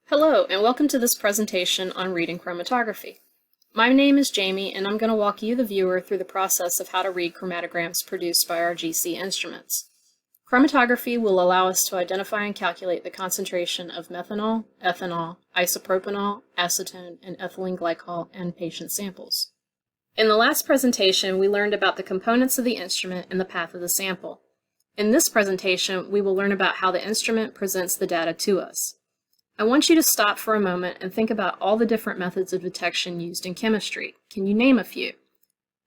Hello, and welcome to this presentation on reading chromatography. My name is Jamie, and I'm going to walk you, the viewer, through the process of how to read chromatograms produced by our GC instruments. Chromatography will allow us to identify and calculate the concentration of methanol, ethanol, isopropanol, acetone, and ethylene glycol in patient samples. In the last presentation, we learned about the components of the instrument and the path of the sample. In this presentation, we will learn about how the instrument presents the data to us. I want you to stop for a moment and think about all the different methods of detection used in chemistry. Can you name a few?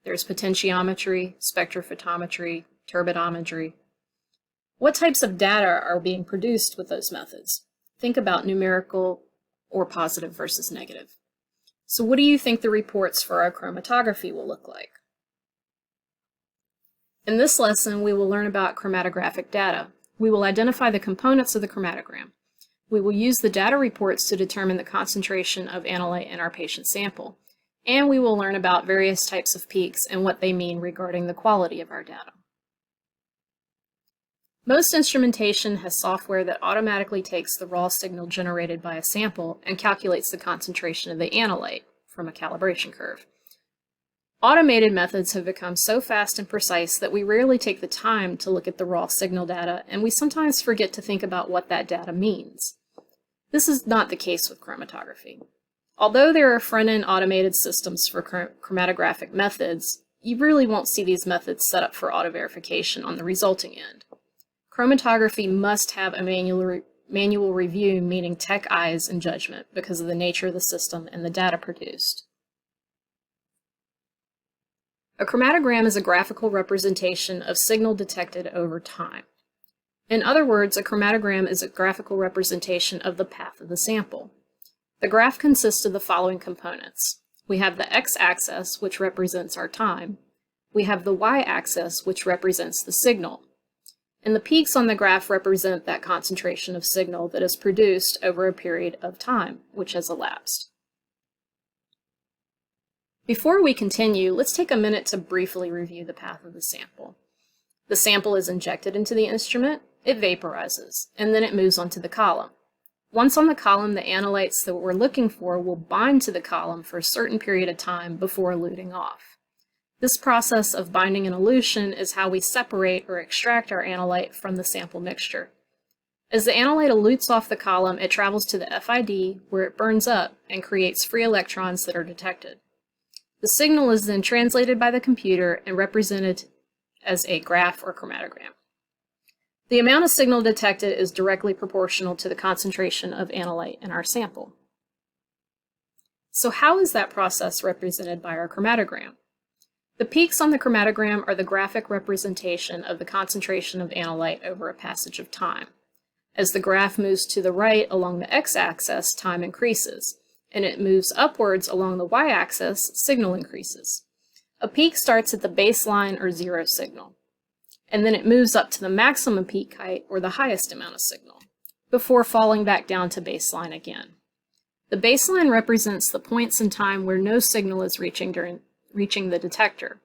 There's potentiometry, spectrophotometry, turbidometry. What types of data are being produced with those methods? Think about numerical or positive versus negative. So what do you think the reports for our chromatography will look like? In this lesson, we will learn about chromatographic data. We will identify the components of the chromatogram. We will use the data reports to determine the concentration of analyte in our patient sample, and we will learn about various types of peaks and what they mean regarding the quality of our data. Most instrumentation has software that automatically takes the raw signal generated by a sample and calculates the concentration of the analyte from a calibration curve. Automated methods have become so fast and precise that we rarely take the time to look at the raw signal data, and we sometimes forget to think about what that data means. This is not the case with chromatography. Although there are front-end automated systems for chromatographic methods, you really won't see these methods set up for auto-verification on the resulting end. Chromatography must have a manual review, meaning tech eyes and judgment, because of the nature of the system and the data produced. A chromatogram is a graphical representation of signal detected over time. In other words, a chromatogram is a graphical representation of the path of the sample. The graph consists of the following components. We have the x-axis, which represents our time. We have the y-axis, which represents the signal. And the peaks on the graph represent that concentration of signal that is produced over a period of time, which has elapsed. Before we continue, let's take a minute to briefly review the path of the sample. The sample is injected into the instrument, it vaporizes, and then it moves onto the column. Once on the column, the analytes that we're looking for will bind to the column for a certain period of time before eluting off. This process of binding and elution is how we separate or extract our analyte from the sample mixture. As the analyte elutes off the column, it travels to the FID, where it burns up and creates free electrons that are detected. The signal is then translated by the computer and represented as a graph or chromatogram. The amount of signal detected is directly proportional to the concentration of analyte in our sample. So how is that process represented by our chromatogram? The peaks on the chromatogram are the graphic representation of the concentration of analyte over a passage of time. As the graph moves to the right along the x-axis, time increases, and it moves upwards along the y-axis, signal increases. A peak starts at the baseline or zero signal, and then it moves up to the maximum peak height, or the highest amount of signal, before falling back down to baseline again. The baseline represents the points in time where no signal is reaching the detector.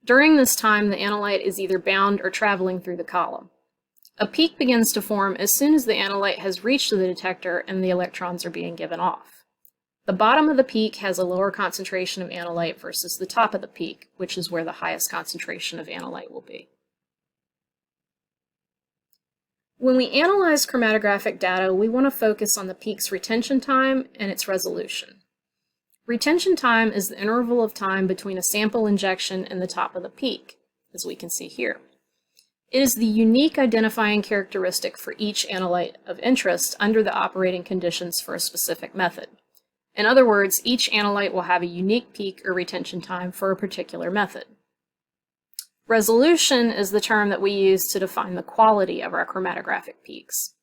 During this time, the analyte is either bound or traveling through the column. A peak begins to form as soon as the analyte has reached the detector and the electrons are being given off. The bottom of the peak has a lower concentration of analyte versus the top of the peak, which is where the highest concentration of analyte will be. When we analyze chromatographic data, we want to focus on the peak's retention time and its resolution. Retention time is the interval of time between a sample injection and the top of the peak, as we can see here. It is the unique identifying characteristic for each analyte of interest under the operating conditions for a specific method. In other words, each analyte will have a unique peak or retention time for a particular method. Resolution is the term that we use to define the quality of our chromatographic peaks.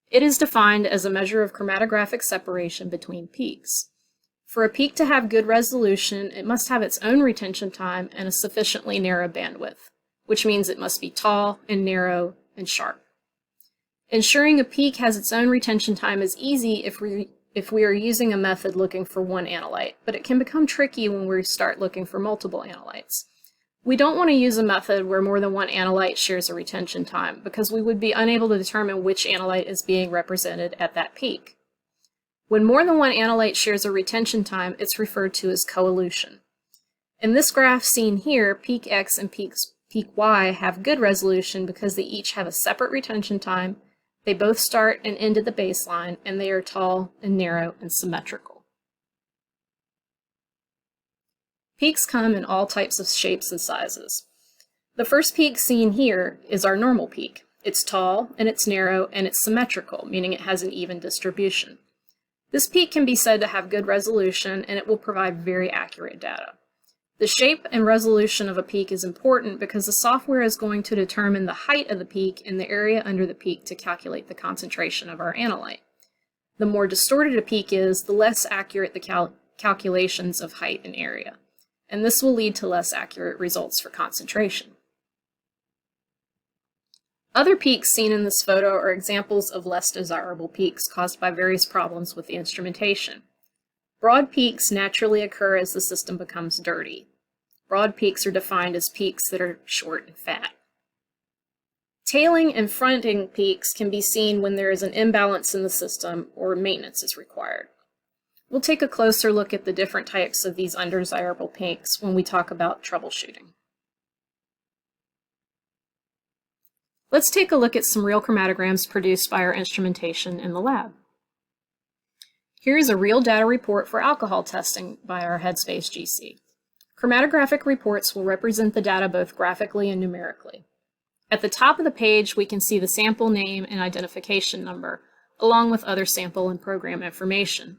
It is defined as a measure of chromatographic separation between peaks. For a peak to have good resolution, it must have its own retention time and a sufficiently narrow bandwidth, which means it must be tall and narrow and sharp. Ensuring a peak has its own retention time is easy if we are using a method looking for one analyte, but it can become tricky when we start looking for multiple analytes. We don't want to use a method where more than one analyte shares a retention time, because we would be unable to determine which analyte is being represented at that peak. When more than one analyte shares a retention time, it's referred to as coelution. In this graph seen here, peak X and peak Y have good resolution because they each have a separate retention time, they both start and end at the baseline, and they are tall and narrow and symmetrical. Peaks come in all types of shapes and sizes. The first peak seen here is our normal peak. It's tall, and it's narrow, and it's symmetrical, meaning it has an even distribution. This peak can be said to have good resolution, and it will provide very accurate data. The shape and resolution of a peak is important because the software is going to determine the height of the peak and the area under the peak to calculate the concentration of our analyte. The more distorted a peak is, the less accurate the calculations of height and area, and this will lead to less accurate results for concentration. Other peaks seen in this photo are examples of less desirable peaks caused by various problems with the instrumentation. Broad peaks naturally occur as the system becomes dirty. Broad peaks are defined as peaks that are short and fat. Tailing and fronting peaks can be seen when there is an imbalance in the system or maintenance is required. We'll take a closer look at the different types of these undesirable peaks when we talk about troubleshooting. Let's take a look at some real chromatograms produced by our instrumentation in the lab. Here is a real data report for alcohol testing by our Headspace GC. Chromatographic reports will represent the data both graphically and numerically. At the top of the page, we can see the sample name and identification number, along with other sample and program information.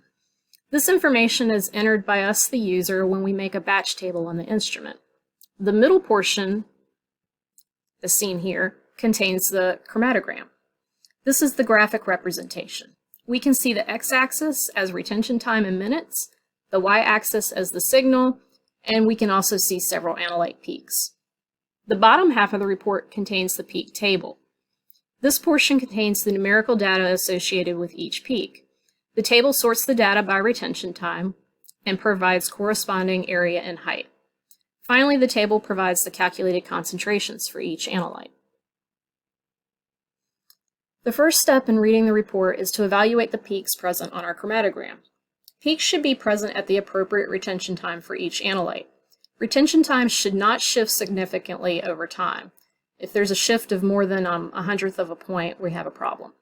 This information is entered by us, the user, when we make a batch table on the instrument. The middle portion, as seen here, contains the chromatogram. This is the graphic representation. We can see the x-axis as retention time in minutes, the y-axis as the signal, and we can also see several analyte peaks. The bottom half of the report contains the peak table. This portion contains the numerical data associated with each peak. The table sorts the data by retention time and provides corresponding area and height. Finally, the table provides the calculated concentrations for each analyte. The first step in reading the report is to evaluate the peaks present on our chromatogram. Peaks should be present at the appropriate retention time for each analyte. Retention time should not shift significantly over time. If there's a shift of more than 1/100th of a point, we have a problem.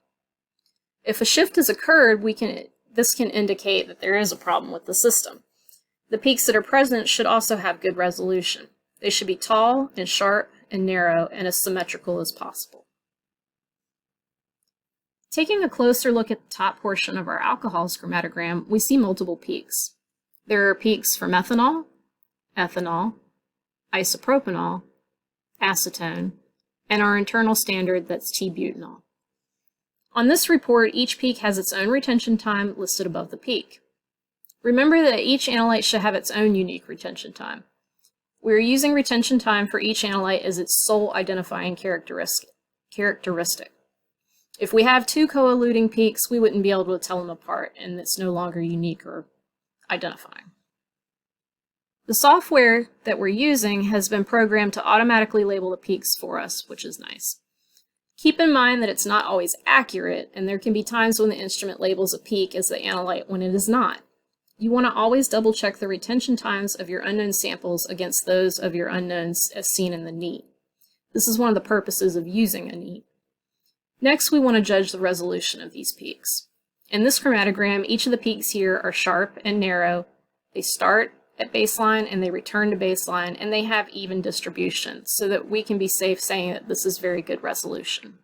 If a shift has occurred, this can indicate that there is a problem with the system. The peaks that are present should also have good resolution. They should be tall and sharp and narrow and as symmetrical as possible. Taking a closer look at the top portion of our alcohols chromatogram, we see multiple peaks. There are peaks for methanol, ethanol, isopropanol, acetone, and our internal standard that's T-butanol. On this report, each peak has its own retention time listed above the peak. Remember that each analyte should have its own unique retention time. We are using retention time for each analyte as its sole identifying characteristic. If we have two co-eluting peaks, we wouldn't be able to tell them apart, and it's no longer unique or identifying. The software that we're using has been programmed to automatically label the peaks for us, which is nice. Keep in mind that it's not always accurate, and there can be times when the instrument labels a peak as the analyte when it is not. You want to always double check the retention times of your unknown samples against those of your unknowns as seen in the neat. This is one of the purposes of using a neat. Next, we want to judge the resolution of these peaks. In this chromatogram, each of the peaks here are sharp and narrow. They start at baseline and they return to baseline, and they have even distribution so that we can be safe saying that this is very good resolution.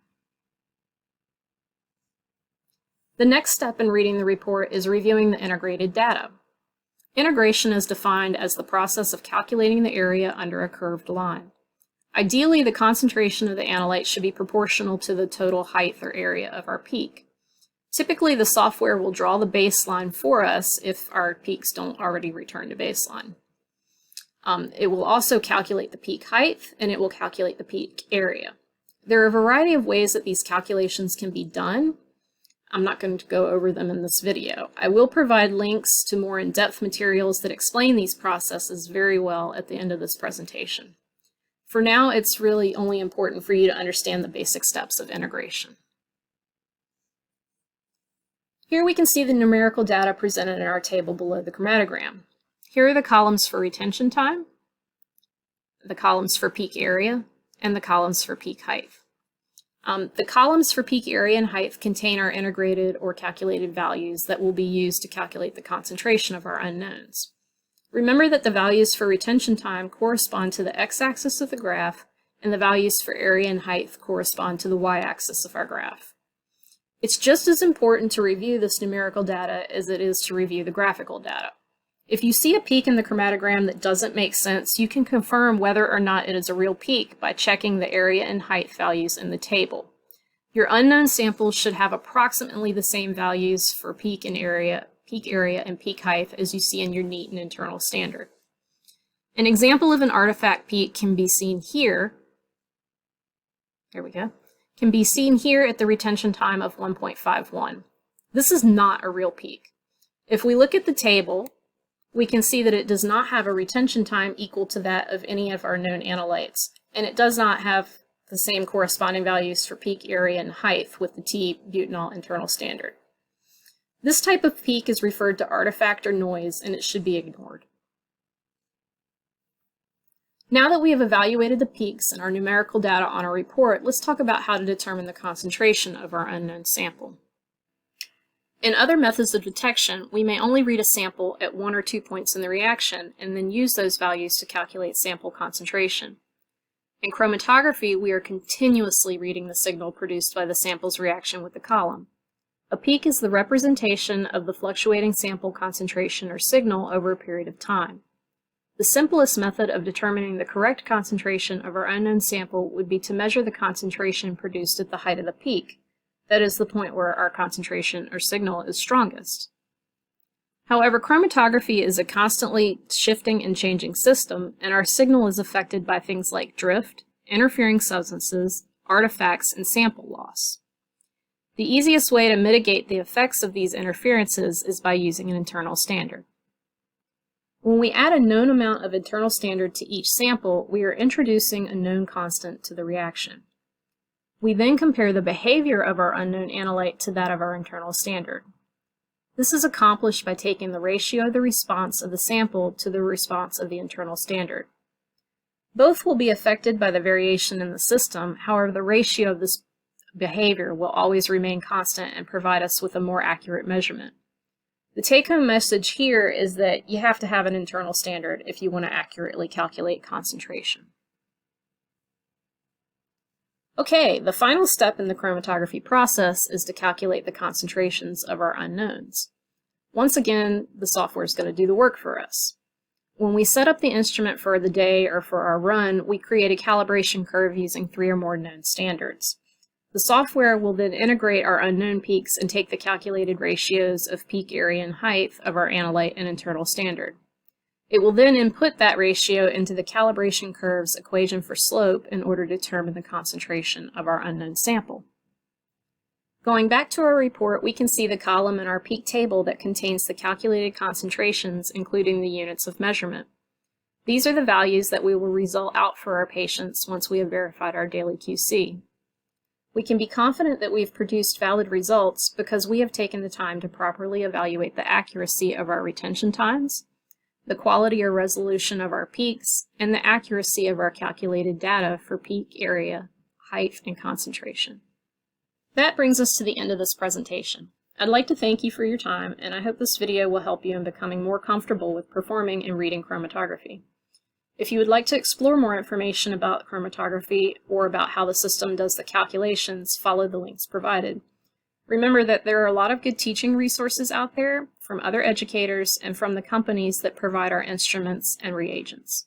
The next step in reading the report is reviewing the integrated data. Integration is defined as the process of calculating the area under a curved line. Ideally, the concentration of the analyte should be proportional to the total height or area of our peak. Typically, the software will draw the baseline for us if our peaks don't already return to baseline. It will also calculate the peak height, and it will calculate the peak area. There are a variety of ways that these calculations can be done. I'm not going to go over them in this video. I will provide links to more in-depth materials that explain these processes very well at the end of this presentation. For now, it's really only important for you to understand the basic steps of integration. Here we can see the numerical data presented in our table below the chromatogram. Here are the columns for retention time, the columns for peak area, and the columns for peak height. The columns for peak area and height contain our integrated or calculated values that will be used to calculate the concentration of our unknowns. Remember that the values for retention time correspond to the x-axis of the graph, and the values for area and height correspond to the y-axis of our graph. It's just as important to review this numerical data as it is to review the graphical data. If you see a peak in the chromatogram that doesn't make sense, you can confirm whether or not it is a real peak by checking the area and height values in the table. Your unknown samples should have approximately the same values for peak area, and peak height as you see in your neat and internal standard. An example of an artifact peak can be seen here. There we go. Can be seen here at the retention time of 1.51. This is not a real peak. If we look at the table, we can see that it does not have a retention time equal to that of any of our known analytes, and it does not have the same corresponding values for peak area and height with the T-butanol internal standard. This type of peak is referred to artifact or noise, and it should be ignored. Now that we have evaluated the peaks and our numerical data on our report, let's talk about how to determine the concentration of our unknown sample. In other methods of detection, we may only read a sample at 1 or 2 points in the reaction and then use those values to calculate sample concentration. In chromatography, we are continuously reading the signal produced by the sample's reaction with the column. A peak is the representation of the fluctuating sample concentration or signal over a period of time. The simplest method of determining the correct concentration of our unknown sample would be to measure the concentration produced at the height of the peak. That is the point where our concentration or signal is strongest. However, chromatography is a constantly shifting and changing system, and our signal is affected by things like drift, interfering substances, artifacts, and sample loss. The easiest way to mitigate the effects of these interferences is by using an internal standard. When we add a known amount of internal standard to each sample, we are introducing a known constant to the reaction. We then compare the behavior of our unknown analyte to that of our internal standard. This is accomplished by taking the ratio of the response of the sample to the response of the internal standard. Both will be affected by the variation in the system, however, the ratio of this behavior will always remain constant and provide us with a more accurate measurement. The take-home message here is that you have to have an internal standard if you want to accurately calculate concentration. Okay, the final step in the chromatography process is to calculate the concentrations of our unknowns. Once again, the software is going to do the work for us. When we set up the instrument for the day or for our run, we create a calibration curve using 3 or more known standards. The software will then integrate our unknown peaks and take the calculated ratios of peak area and height of our analyte and internal standard. It will then input that ratio into the calibration curve's equation for slope in order to determine the concentration of our unknown sample. Going back to our report, we can see the column in our peak table that contains the calculated concentrations, including the units of measurement. These are the values that we will result out for our patients once we have verified our daily QC. We can be confident that we've produced valid results because we have taken the time to properly evaluate the accuracy of our retention times, the quality or resolution of our peaks, and the accuracy of our calculated data for peak area, height, and concentration. That brings us to the end of this presentation. I'd like to thank you for your time, and I hope this video will help you in becoming more comfortable with performing and reading chromatography. If you would like to explore more information about chromatography or about how the system does the calculations, follow the links provided. Remember that there are a lot of good teaching resources out there from other educators and from the companies that provide our instruments and reagents.